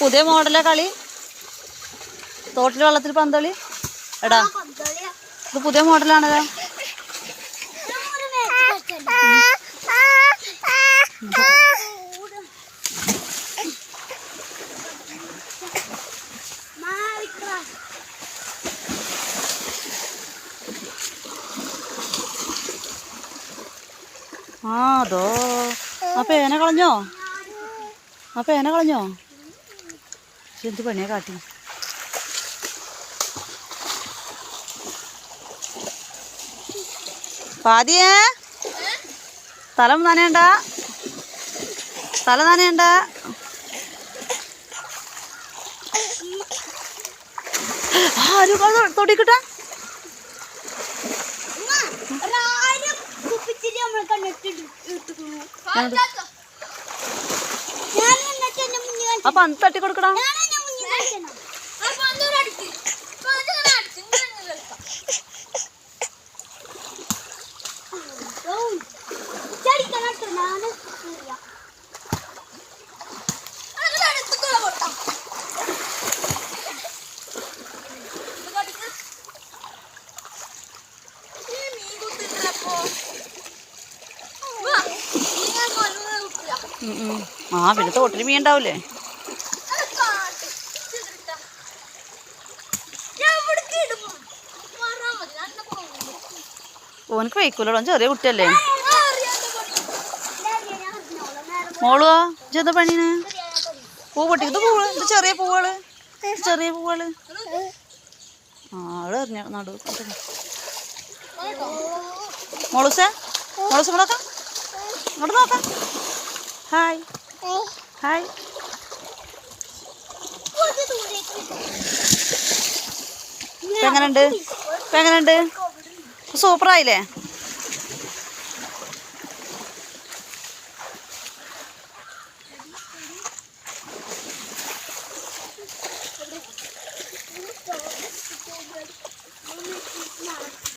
പുതിയ മോഡലാ കളി. തോട്ടിൽ വെള്ളത്തിൽ പന്തളി എടാ, ഇത് പുതിയ മോഡലാണല്ലോ. അതോ ആ പേന കളഞ്ഞോ? എന്ത് പണിയാ കാട്ടി? പാതിയേ തല നനയണ്ട. തൊടിക്കിട്ടാ അപ്പൊ അന്ന് തട്ടി കൊടുക്കടാ. പിന്നെ തോട്ടിൽ മീൻ ഉണ്ടാവൂലേ? ഓനക്ക് വയ്ക്കൂലോ, ചെറിയ കുട്ടിയല്ലേ. മോളുവാ ചെന്ത പണീന്? പൂ പൊട്ടിക്കുന്നത് ഇത് ചെറിയ പൂവുകള്. അവിടെ എറിഞ്ഞ നടു. മോളൂസേ നോക്കാം, ഇങ്ങോട്ട് നോക്കാം. ഹായ്. എങ്ങനെയുണ്ട്? സൂപ്പറായില്ലേ?